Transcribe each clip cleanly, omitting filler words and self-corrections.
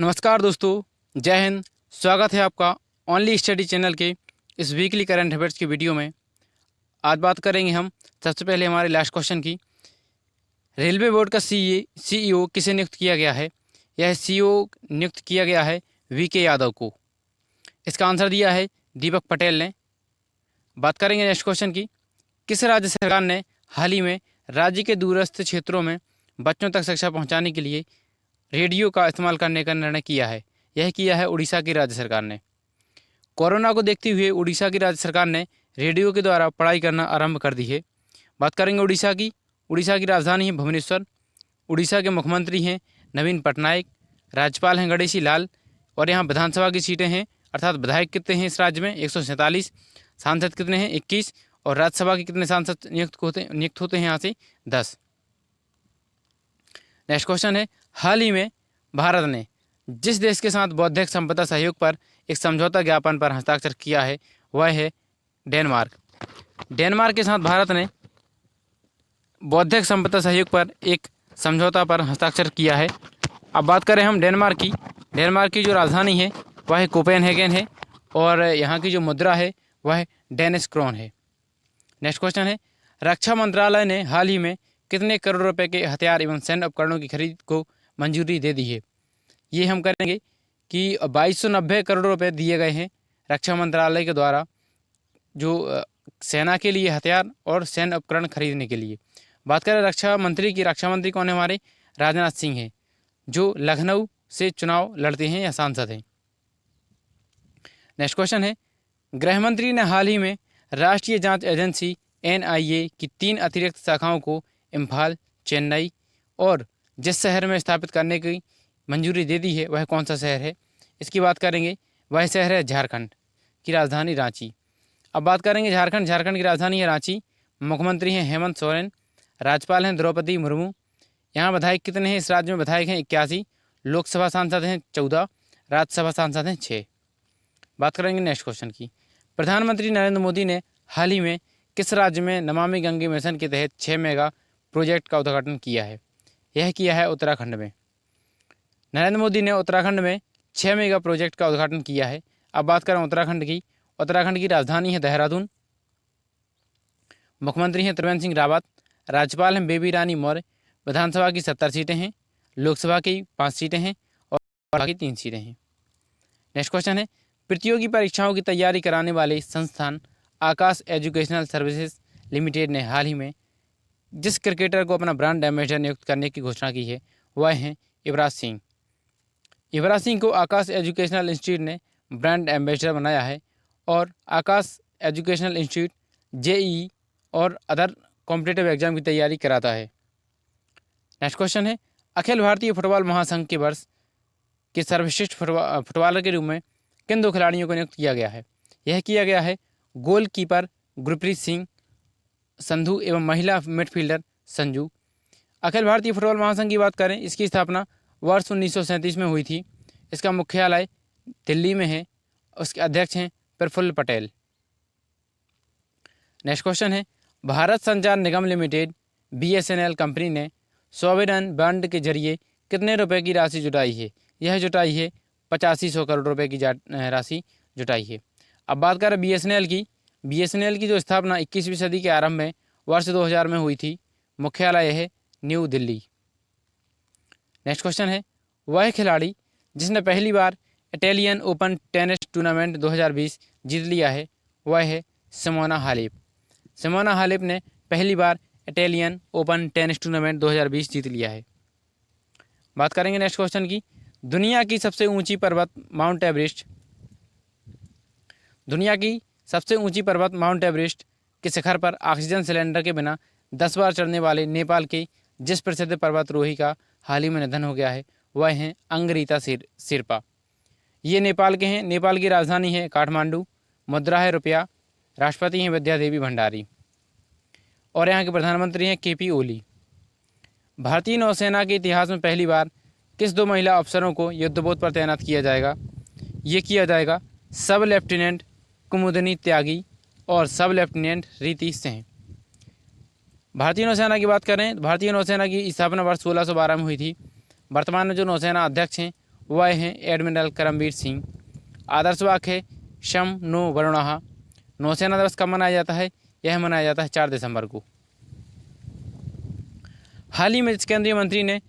नमस्कार दोस्तों, जय हिंद। स्वागत है आपका ओनली स्टडी चैनल के इस वीकली करंट अफेयर्स की वीडियो में। आज बात करेंगे हम सबसे पहले हमारे लास्ट क्वेश्चन की। रेलवे बोर्ड का सीईओ किसे नियुक्त किया गया है? यह सीईओ नियुक्त किया गया है वीके यादव को। इसका आंसर दिया है दीपक पटेल ने। बात करेंगे नेक्स्ट क्वेश्चन की। किस राज्य सरकार ने हाल ही में राज्य के दूरस्थ क्षेत्रों में बच्चों तक शिक्षा पहुँचाने के लिए रेडियो का इस्तेमाल करने का निर्णय किया है? यह किया है उड़ीसा की राज्य सरकार ने। कोरोना को देखते हुए उड़ीसा की राज्य सरकार ने रेडियो के द्वारा पढ़ाई करना आरंभ कर दी है। बात करेंगे उड़ीसा की। उड़ीसा की राजधानी है भुवनेश्वर। उड़ीसा के मुख्यमंत्री हैं नवीन पटनायक। राज्यपाल हैं गणेशी लाल। और यहाँ विधानसभा की सीटें हैं, अर्थात विधायक कितने हैं इस राज्य में? 147। सांसद कितने हैं? 21। और राज्यसभा के कितने सांसद नियुक्त होते हैं यहाँ से? 10। नेक्स्ट क्वेश्चन है, हाल ही में भारत ने जिस देश के साथ बौद्धिक संपदा सहयोग पर एक समझौता ज्ञापन पर हस्ताक्षर किया है वह है डेनमार्क। डेनमार्क के साथ भारत ने बौद्धिक संपदा सहयोग पर एक समझौता पर हस्ताक्षर किया है। अब बात करें हम डेनमार्क की। डेनमार्क की जो राजधानी है वह है कोपेनहेगन है और यहाँ की जो मुद्रा है वह डेनिश क्रोन है। नेक्स्ट क्वेश्चन है, रक्षा मंत्रालय ने हाल ही में कितने करोड़ रुपए के हथियार एवं सैन्य उपकरणों की खरीद को मंजूरी दे दी है? ये हम करेंगे कि 2290 करोड़ रुपए दिए गए हैं रक्षा मंत्रालय के द्वारा जो सेना के लिए हथियार और सैन्य उपकरण खरीदने के लिए। बात करें रक्षा मंत्री की। रक्षा मंत्री कौन है? हमारे राजनाथ सिंह हैं, जो लखनऊ से चुनाव लड़ते हैं या सांसद हैं। नेक्स्ट क्वेश्चन है, गृह मंत्री ने हाल ही में राष्ट्रीय जांच एजेंसी NIA की 3 अतिरिक्त शाखाओं को इम्फाल, चेन्नई और जिस शहर में स्थापित करने की मंजूरी दे दी है वह कौन सा शहर है? इसकी बात करेंगे, वह शहर है झारखंड की राजधानी रांची। अब बात करेंगे झारखंड की राजधानी है रांची। मुख्यमंत्री हैं हेमंत सोरेन। राज्यपाल हैं द्रौपदी मुर्मू। यहाँ विधायक कितने हैं? इस राज्य में विधायक हैं 81। लोकसभा सांसद हैं 14। राज्यसभा सांसद हैं 6। बात करेंगे नेक्स्ट क्वेश्चन की। प्रधानमंत्री नरेंद्र मोदी ने हाल ही में किस राज्य में नमामि गंगे मिशन के तहत 6 मेगा प्रोजेक्ट का उद्घाटन किया है? यह किया है उत्तराखंड में। नरेंद्र मोदी ने उत्तराखंड में 6 मेगा प्रोजेक्ट का उद्घाटन किया है। अब बात करें उत्तराखंड की। उत्तराखंड की राजधानी है देहरादून। मुख्यमंत्री हैं त्रिवेंद्र सिंह रावत। राज्यपाल हैं बेबी रानी मौर्य। विधानसभा की 70 सीटें हैं। लोकसभा की 5 सीटें हैं और बाकी 3 सीटें हैं। नेक्स्ट क्वेश्चन है, प्रतियोगी परीक्षाओं की तैयारी कराने वाले संस्थान आकाश एजुकेशनल सर्विसेज लिमिटेड ने हाल ही में जिस क्रिकेटर को अपना ब्रांड एम्बेसडर नियुक्त करने की घोषणा की है वह हैं युवराज सिंह। युवराज सिंह को आकाश एजुकेशनल इंस्टीट्यूट ने ब्रांड एम्बेसडर बनाया है और आकाश एजुकेशनल इंस्टीट्यूट JEE और अदर कॉम्पिटिटिव एग्जाम की तैयारी कराता है। नेक्स्ट क्वेश्चन है, अखिल भारतीय फुटबॉल महासंघ के वर्ष के सर्वश्रेष्ठ फुटबॉलर के रूप में किन 2 खिलाड़ियों को नियुक्त किया गया है? यह किया गया है गोलकीपर गुरप्रीत सिंह संधू एवं महिला मिडफील्डर संजू। अखिल भारतीय फुटबॉल महासंघ की बात करें, इसकी स्थापना वर्ष 1937 में हुई थी। इसका मुख्यालय दिल्ली में है। उसके अध्यक्ष हैं प्रफुल्ल पटेल। नेक्स्ट क्वेश्चन है, भारत संचार निगम लिमिटेड BSNL कंपनी ने सॉवरेन बॉन्ड के जरिए कितने रुपए की राशि जुटाई है? यह जुटाई है 8500 करोड़ रुपए की राशि जुटाई है। अब बात करें BSNL की। BSNL की जो स्थापना 21वीं सदी के आरंभ में वर्ष 2000 में हुई थी। मुख्यालय है न्यू दिल्ली। नेक्स्ट क्वेश्चन है, वह खिलाड़ी जिसने पहली बार इटालियन ओपन टेनिस टूर्नामेंट 2020 जीत लिया है वह है सिमोना हालेप। सिमोना हालेप ने पहली बार इटालियन ओपन टेनिस टूर्नामेंट 2020 जीत लिया है। बात करेंगे नेक्स्ट क्वेश्चन की। दुनिया की सबसे ऊंची पर्वत माउंट एवरेस्ट। दुनिया की सबसे ऊंची पर्वत माउंट एवरेस्ट के शिखर पर ऑक्सीजन सिलेंडर के बिना 10 बार चढ़ने वाले नेपाल के जिस प्रसिद्ध पर्वतारोही का हाल ही में निधन हो गया है वह हैं अंगरीता शेरपा। ये नेपाल के हैं। नेपाल की राजधानी है काठमांडू। मुद्रा है रुपया। राष्ट्रपति हैं विद्या देवी भंडारी और यहाँ के प्रधानमंत्री हैं KP ओली। भारतीय नौसेना के इतिहास में पहली बार किस 2 महिला अफसरों को युद्धपोत पर तैनात किया जाएगा? ये किया जाएगा सब लेफ्टिनेंट कुमुदनी त्यागी और सब लेफ्टिनेंट रीति सिंह। भारतीय नौसेना की बात करें, भारतीय नौसेना की स्थापना वर्ष 1612 में हुई थी। वर्तमान में जो नौसेना अध्यक्ष हैं वह हैं एडमिरल करमबीर सिंह। आदर्श वाक्य है शम नो वरुणः। नौसेना दिवस कब मनाया जाता है? यह मनाया जाता है 4 दिसंबर को। हाल ही में जिस केंद्रीय मंत्री ने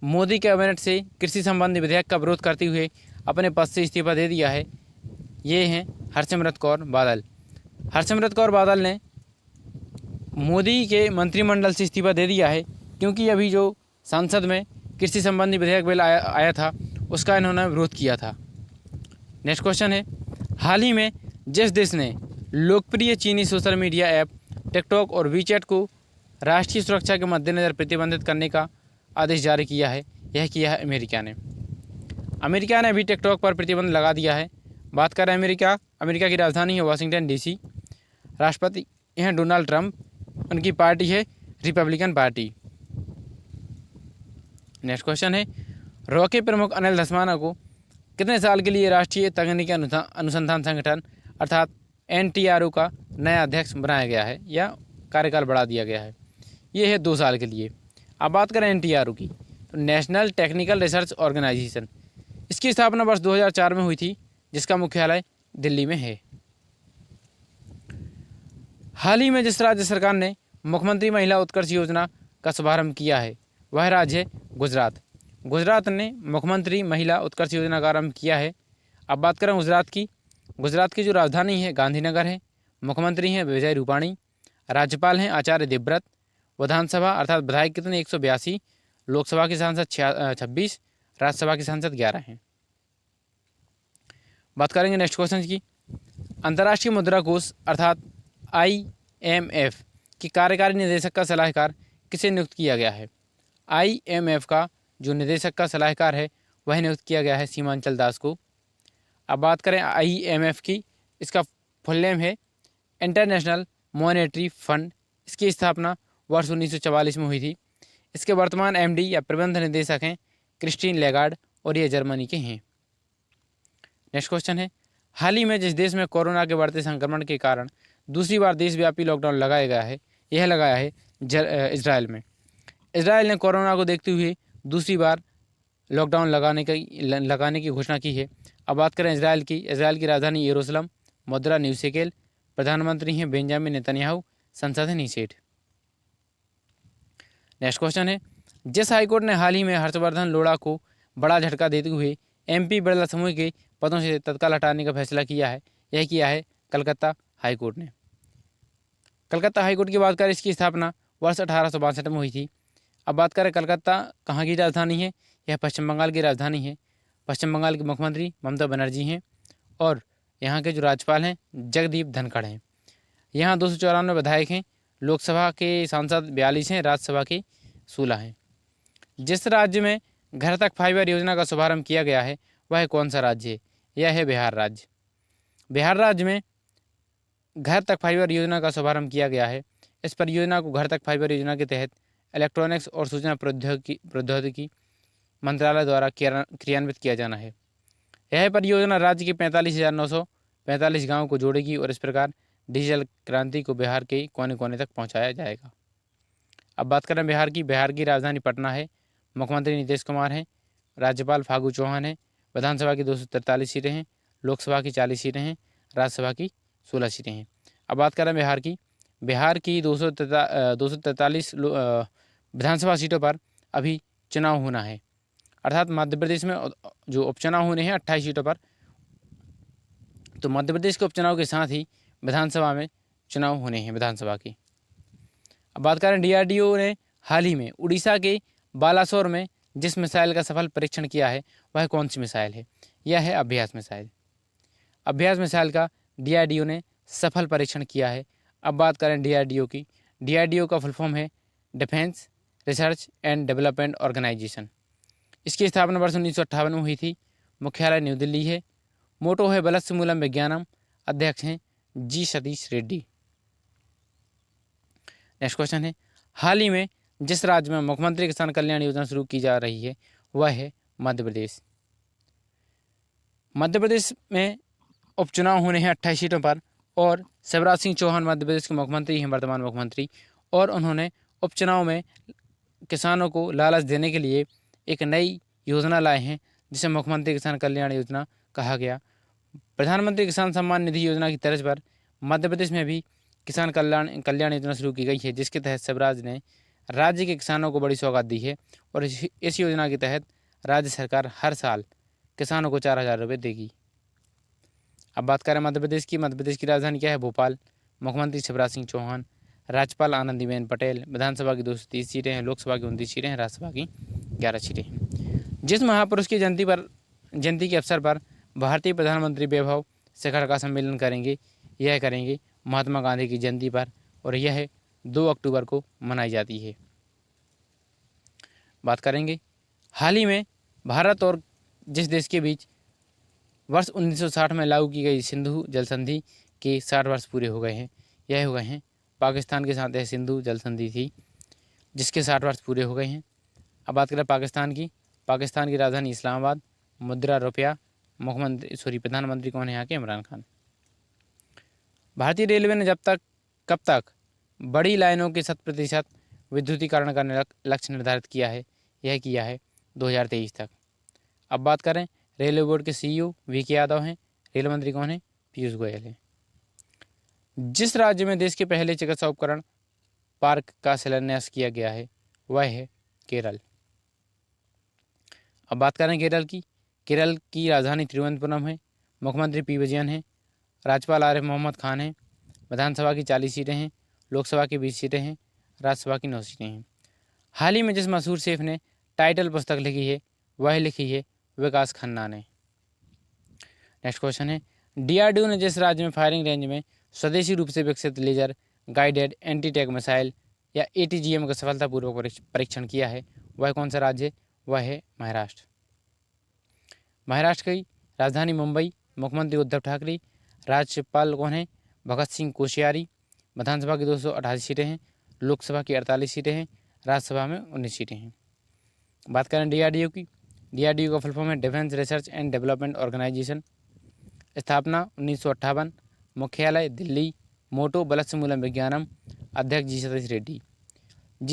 मोदी कैबिनेट से कृषि संबंधी विधेयक का विरोध करते हुए अपने पद से इस्तीफा दे दिया है, ये हैं हरसिमरत कौर बादल। हरसिमरत कौर बादल ने मोदी के मंत्रिमंडल से इस्तीफा दे दिया है क्योंकि अभी जो संसद में कृषि संबंधी विधेयक बिल आया था उसका इन्होंने विरोध किया था। नेक्स्ट क्वेश्चन है, हाल ही में जिस देश ने लोकप्रिय चीनी सोशल मीडिया ऐप टिकटॉक और वीचैट को राष्ट्रीय सुरक्षा के मद्देनज़र प्रतिबंधित करने का आदेश जारी किया है, यह किया है अमेरिका ने। अमेरिका ने अभी टिकटॉक पर प्रतिबंध लगा दिया है। बात करें अमेरिका की राजधानी है वाशिंगटन डीसी। राष्ट्रपति हैं डोनाल्ड ट्रंप, उनकी पार्टी है रिपब्लिकन पार्टी। नेक्स्ट क्वेश्चन है, रॉके प्रमुख अनिल धस्माना को कितने साल के लिए राष्ट्रीय तकनीकी अनुसंधान संगठन अर्थात NTRO का नया अध्यक्ष बनाया गया है या कार्यकाल बढ़ा दिया गया है? ये है 2 साल के लिए। अब बात करें NTRO की, तो नेशनल टेक्निकल रिसर्च ऑर्गेनाइजेशन, इसकी स्थापना वर्ष 2004 में हुई थी, जिसका मुख्यालय दिल्ली में है। हाल ही में जिस राज्य सरकार ने मुख्यमंत्री महिला उत्कर्ष योजना का शुभारंभ किया है वह राज्य है गुजरात। गुजरात ने मुख्यमंत्री महिला उत्कर्ष योजना का आरंभ किया है। अब बात करें गुजरात की जो राजधानी है गांधीनगर है। मुख्यमंत्री हैं विजय रूपाणी। राज्यपाल हैं आचार्य देवव्रत। विधानसभा अर्थात विधायक कितने 182, लोकसभा के सांसद 26, राज्यसभा के सांसद 11 हैं। बात करेंगे नेक्स्ट क्वेश्चन की, अंतर्राष्ट्रीय मुद्रा कोष अर्थात IMF की कार्यकारी निदेशक का सलाहकार किसे नियुक्त किया गया है? IMF का जो निदेशक का सलाहकार है वह नियुक्त किया गया है सीमांचल दास को। अब बात करें IMF की, इसका फुल नेम है इंटरनेशनल मॉनेटरी फंड। इसकी स्थापना वर्ष 1944 में हुई थी। इसके वर्तमान MD या प्रबंध निदेशक हैं क्रिस्टीन लेगार्ड और ये जर्मनी के हैं। नेक्स्ट क्वेश्चन है, हाल ही में जिस देश में कोरोना के बढ़ते संक्रमण के कारण दूसरी बार देशव्यापी लॉकडाउन लगाया गया है, यह लगाया है इजराइल में। इजराइल ने कोरोना को देखते हुए दूसरी बार लॉकडाउन लगाने की घोषणा की है। अब बात करें इजराइल की राजधानी यरूशलेम, मुद्रा न्यू शेकेल, प्रधानमंत्री हैं बेंजामिन नेतन्याहू, संसद है नीसेट। नेक्स्ट क्वेश्चन है, जिस हाईकोर्ट ने हाल ही में हर्षवर्धन लोढ़ा को बड़ा झटका देते हुए MP बिरला समूह के पदों से तत्काल हटाने का फैसला किया है, यह किया है कलकत्ता हाईकोर्ट ने। कलकत्ता हाईकोर्ट की बात करें, इसकी स्थापना वर्ष 1862 में हुई थी। अब बात करें कलकत्ता कहाँ की राजधानी है? यह पश्चिम बंगाल की राजधानी है। पश्चिम बंगाल के मुख्यमंत्री ममता बनर्जी हैं और यहाँ के जो राज्यपाल हैं जगदीप धनखड़ हैं। यहाँ 294 विधायक हैं। लोकसभा के सांसद 42 हैं, राज्यसभा के 16 हैं। जिस राज्य में घर तक फाइबर योजना का शुभारंभ किया गया है वह कौन सा राज्य है? यह है बिहार राज्य। बिहार राज्य में घर तक फाइबर योजना का शुभारंभ किया गया है। इस परियोजना को घर तक फाइबर योजना के तहत इलेक्ट्रॉनिक्स और सूचना प्रौद्योगिकी मंत्रालय द्वारा क्रियान्वित किया जाना है। यह परियोजना राज्य के 45,945 गाँव को जोड़ेगी और इस प्रकार डिजिटल क्रांति को बिहार के कोने कोने तक पहुंचाया जाएगा। अब बात करें बिहार की राजधानी पटना है। मुख्यमंत्री नीतीश कुमार हैं। राज्यपाल फागू चौहान हैं। विधानसभा की 243 सीटें हैं। लोकसभा की 40 सीटें हैं। राज्यसभा की 16 सीटें हैं। अब बात करें बिहार की 243 विधानसभा सीटों पर अभी चुनाव होना है, अर्थात मध्य प्रदेश में जो उपचुनाव होने हैं 28 सीटों पर, तो मध्य प्रदेश के उपचुनाव के साथ ही विधानसभा में चुनाव होने हैं विधानसभा की। अब बात करें DRDO ने हाल ही में उड़ीसा के बालासोर में जिस मिसाइल का सफल परीक्षण किया है वह कौन सी मिसाइल है? यह है अभ्यास मिसाइल। अभ्यास मिसाइल का DRDO ने सफल परीक्षण किया है। अब बात करें DRDO की, DRDO का फुल फॉर्म है defence research and development organisation. इसकी स्थापना वर्ष 1958 में हुई थी। मुख्यालय न्यू दिल्ली है। मोटो है बलस्य मूलम विज्ञानम। अध्यक्ष हैं G Satish Reddy. Next question है, हाल ही में जिस राज्य में मुख्यमंत्री किसान कल्याण योजना शुरू की जा रही है वह है मध्य प्रदेश। मध्य प्रदेश में उपचुनाव होने हैं 28 सीटों पर और शिवराज सिंह चौहान मध्य प्रदेश के मुख्यमंत्री हैं, वर्तमान मुख्यमंत्री, और उन्होंने उपचुनाव में किसानों को लालच देने के लिए एक नई योजना लाए हैं जिसे मुख्यमंत्री किसान कल्याण योजना कहा गया। प्रधानमंत्री किसान सम्मान निधि योजना की तर्ज पर मध्य प्रदेश में भी किसान कल्याण योजना शुरू की गई है, जिसके तहत शिवराज ने राज्य के किसानों को बड़ी सौगात दी है। और इस योजना के तहत राज्य सरकार हर साल किसानों को 4,000 रुपये देगी। अब बात करें मध्य प्रदेश की। मध्य प्रदेश की राजधानी क्या है? भोपाल। मुख्यमंत्री शिवराज सिंह चौहान, राज्यपाल आनंदीबेन पटेल। विधानसभा की 230 सीटें हैं, लोकसभा की 29 सीटें हैं, राज्यसभा की 11 सीटें हैं। जिस महापुरुष की जयंती के अवसर पर भारतीय प्रधानमंत्री वैभव शिखर का सम्मेलन करेंगे महात्मा गांधी की जयंती पर, और यह 2 अक्टूबर को मनाई जाती है। बात करेंगे हाल ही में भारत और जिस देश के बीच वर्ष 1960 में लागू की गई सिंधु जल संधि के 60 वर्ष पूरे हो गए हैं। यह हो गए हैं पाकिस्तान के साथ यह सिंधु जल संधि थी, जिसके 60 वर्ष पूरे हो गए हैं। अब बात करें पाकिस्तान की राजधानी इस्लामाबाद, मुद्रा रुपया, प्रधानमंत्री कौन है यहाँ के? इमरान खान। भारतीय रेलवे ने कब तक बड़ी लाइनों के 100% विद्युतीकरण का लक्ष्य निर्धारित किया है? यह किया है 2023 तक। अब बात करें रेलवे बोर्ड के CEO VK यादव हैं। रेल मंत्री कौन है? पीयूष गोयल है। जिस राज्य में देश के पहले चिकित्सा उपकरण पार्क का शिलान्यास किया गया है वह है केरल। अब बात करें केरल की राजधानी तिरुवनंतपुरम है। मुख्यमंत्री P विजयन है। राज्यपाल आरिफ मोहम्मद खान है। विधानसभा की 40 सीटें हैं, लोकसभा की 20 सीटें हैं, राज्यसभा की 9 सीटें हैं। हाल ही में जिस मशहूर शेफ ने टाइटल पुस्तक लिखी है वह लिखी है विकास खन्ना ने। नेक्स्ट क्वेश्चन है DRDO ने जिस राज्य में फायरिंग रेंज में स्वदेशी रूप से विकसित laser guided anti tank missile या ATGM का सफलतापूर्वक परीक्षण किया है वह कौन सा राज्य? वह है महाराष्ट्र। महाराष्ट्र की राजधानी मुंबई। मुख्यमंत्री उद्धव ठाकरे। राज्यपाल कौन है? भगत सिंह कोश्यारी। विधानसभा की 288 सीटें हैं, लोकसभा की 48 सीटें हैं, राज्यसभा में 19 सीटें हैं। बात करें DRDO की। DRDO का फुल फॉर्म है defence research and development organisation. स्थापना 1958। मुख्यालय दिल्ली। मोटो बलस्यमूलम विज्ञानम। अध्यक्ष जी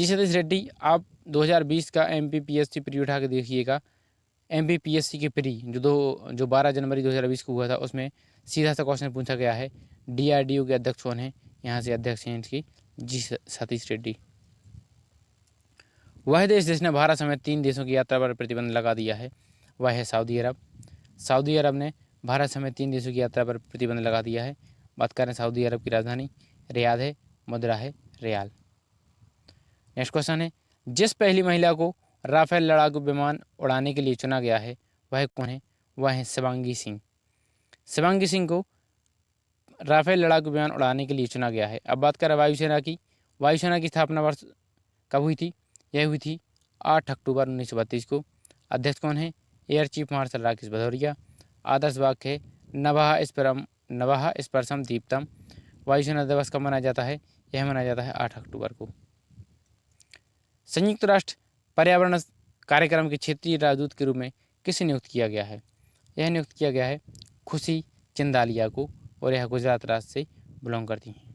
सतीश रेड्डी। आप 2020 का MPPSC प्री उठा के देखिएगा। MPPSC के प्री जो 12 जनवरी 2020 को हुआ था उसमें सीधा सा क्वेश्चन पूछा गया है DRDO के अध्यक्ष कौन है? यहाँ से अध्यक्ष हैं इसकी जी सतीश रेड्डी। वह देश जिसने भारत समेत 3 देशों की यात्रा पर प्रतिबंध लगा दिया है वह है सऊदी अरब। सऊदी अरब ने भारत समेत 3 देशों की यात्रा पर प्रतिबंध लगा दिया है। बात करें सऊदी अरब की राजधानी रियाद है, मुद्रा है रियाल। नेक्स्ट क्वेश्चन है जिस पहली महिला को राफेल लड़ाकू विमान उड़ाने के लिए चुना गया है वह कौन है? वह है शिवांगी सिंह। शिवांगी सिंह को राफेल लड़ाकू विमान उड़ाने के लिए चुना गया है। अब बात करें वायुसेना की। वायुसेना की स्थापना वर्ष कब हुई थी? यह हुई थी 8 अक्टूबर 1932 को। अध्यक्ष कौन है? Air chief marshal Rakesh Bhadauria. आदर्श वाक्य है नवाह स्पर्शम दीप्तम। वायुसेना दिवस कब मनाया जाता है? यह मनाया जाता है 8 अक्टूबर को। संयुक्त राष्ट्र पर्यावरण कार्यक्रम के क्षेत्रीय राजदूत के रूप में किसे नियुक्त किया गया है? यह नियुक्त किया गया है खुशी चिंदालिया को, और यह गुजरात राज्य से बिलोंग करती हैं।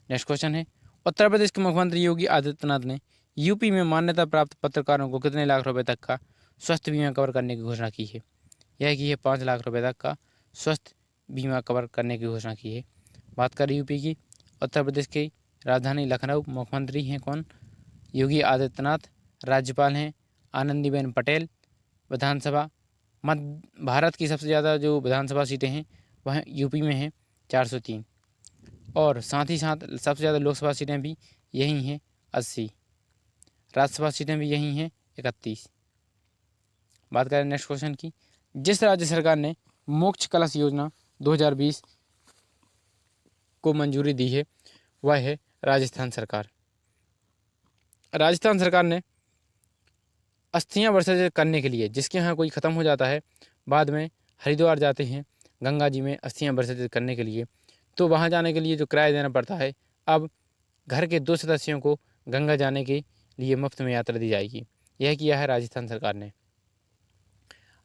नेक्स्ट क्वेश्चन है उत्तर प्रदेश के मुख्यमंत्री योगी आदित्यनाथ ने यूपी में मान्यता प्राप्त पत्रकारों को कितने लाख रुपए तक का स्वास्थ्य बीमा कवर करने की घोषणा की है? यह की है 5 लाख रुपए तक का स्वास्थ्य बीमा कवर करने की घोषणा की है। बात करें यूपी की। उत्तर प्रदेश की राजधानी लखनऊ। मुख्यमंत्री हैं कौन? योगी आदित्यनाथ। राज्यपाल हैं आनंदीबेन पटेल। विधानसभा भारत की सबसे ज़्यादा जो विधानसभा सीटें हैं वह यूपी में हैं 403, और साथ ही साथ सबसे ज़्यादा लोकसभा सीटें भी यही हैं 80, राज्यसभा सीटें भी यही हैं 31। बात करें नेक्स्ट क्वेश्चन की। जिस राज्य सरकार ने मोक्ष कलश योजना 2020 को मंजूरी दी है वह है राजस्थान सरकार। राजस्थान सरकार ने अस्थियां विसर्जित करने के लिए, जिसके यहाँ कोई ख़त्म हो जाता है, बाद में हरिद्वार जाते हैं गंगा जी में अस्थियां विसर्जित करने के लिए, तो वहाँ जाने के लिए जो किराया देना पड़ता है, अब घर के 2 सदस्यों को गंगा जाने के लिए मुफ्त में यात्रा दी जाएगी। यह किया है राजस्थान सरकार ने।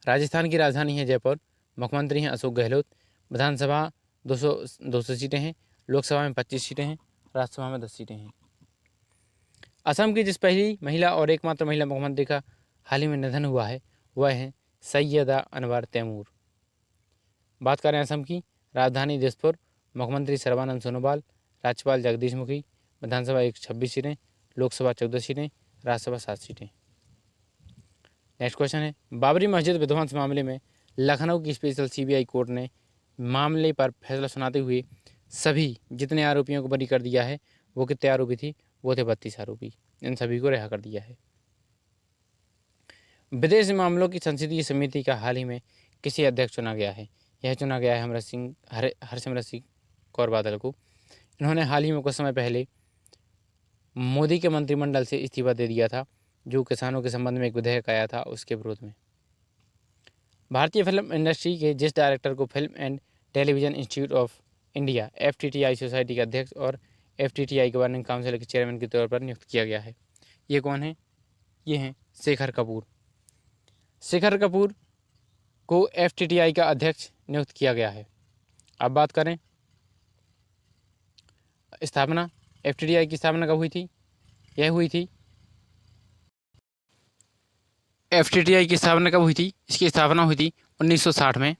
राजस्थान की राजधानी है जयपुर। मुख्यमंत्री हैं अशोक गहलोत। विधानसभा 200 सीटें हैं, लोकसभा में 25 सीटें हैं, राज्यसभा में 10 सीटें हैं। असम की जिस पहली महिला और एकमात्र महिला मुख्यमंत्री का हाल ही में निधन हुआ है वह है सैयदा अनवर तैमूर। बात करें असम की, राजधानी दिसपुर, मुख्यमंत्री सर्बानंद सोनोवाल, राज्यपाल जगदीश मुखी, विधानसभा 126 सीटें, लोकसभा 14 सीटें, राज्यसभा 7 सीटें। नेक्स्ट क्वेश्चन है, बाबरी मस्जिद विध्वंस मामले में लखनऊ की स्पेशल सीबीआई कोर्ट ने मामले पर फैसला सुनाते हुए सभी जितने आरोपियों को बरी कर दिया है। वो कितने आरोपी थी? वो थे 32 आरोपी। इन सभी को रिहा कर दिया है। विदेश मामलों की संसदीय समिति का हाल ही में किसे अध्यक्ष चुना गया है? यह चुना गया है हरसिमरत सिंह कौर बादल को। इन्होंने हाल ही में कुछ समय पहले मोदी के मंत्रिमंडल से इस्तीफा दे दिया था, जो किसानों के संबंध में एक विधेयक आया था उसके विरोध में। भारतीय फिल्म इंडस्ट्री के जिस डायरेक्टर को film and television institute of India FTTI society के अध्यक्ष और FTTI गवर्निंग काउंसिल के चेयरमैन के तौर पर नियुक्त किया गया है, ये कौन है? ये हैं शेखर कपूर। शेखर कपूर को FTTI का अध्यक्ष नियुक्त किया गया है। अब बात करें स्थापना, FTTI की स्थापना कब हुई थी? यह हुई थी FTTI की स्थापना कब हुई थी? इसकी स्थापना हुई थी 1960 में।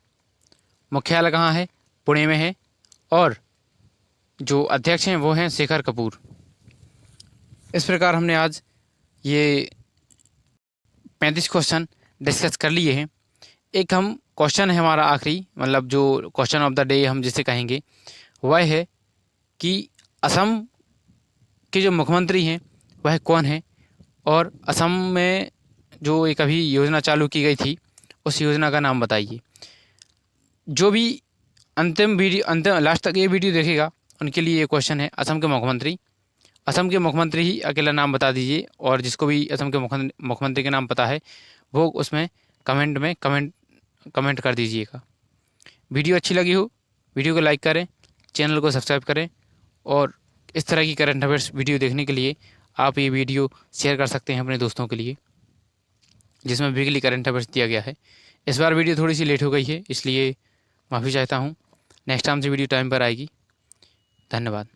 मुख्यालय कहाँ है? पुणे में है। और जो अध्यक्ष हैं वो हैं शेखर कपूर। इस प्रकार हमने आज ये 35 क्वेश्चन डिस्कस कर लिए हैं। एक हम क्वेश्चन है हमारा आखिरी, मतलब जो क्वेश्चन ऑफ द डे हम जिसे कहेंगे, वह है कि असम के जो मुख्यमंत्री हैं वह कौन है, और असम में जो एक अभी योजना चालू की गई थी उस योजना का नाम बताइए। जो भी अंतिम लास्ट तक ये वीडियो देखेगा उनके लिए ये क्वेश्चन है, असम के मुख्यमंत्री ही अकेला नाम बता दीजिए, और जिसको भी असम के मुख्यमंत्री के नाम पता है वो उसमें कमेंट कर दीजिएगा। वीडियो अच्छी लगी हो वीडियो को लाइक करें, चैनल को सब्सक्राइब करें, और इस तरह की करंट अफेयर्स वीडियो देखने के लिए आप ये वीडियो शेयर कर सकते हैं अपने दोस्तों के लिए, जिसमें वीकली करंट अफेयर्स दिया गया है। इस बार वीडियो थोड़ी सी लेट हो गई है, इसलिए माफ़ी चाहता हूँ। नेक्स्ट टाइम से वीडियो टाइम पर आएगी। धन्यवाद।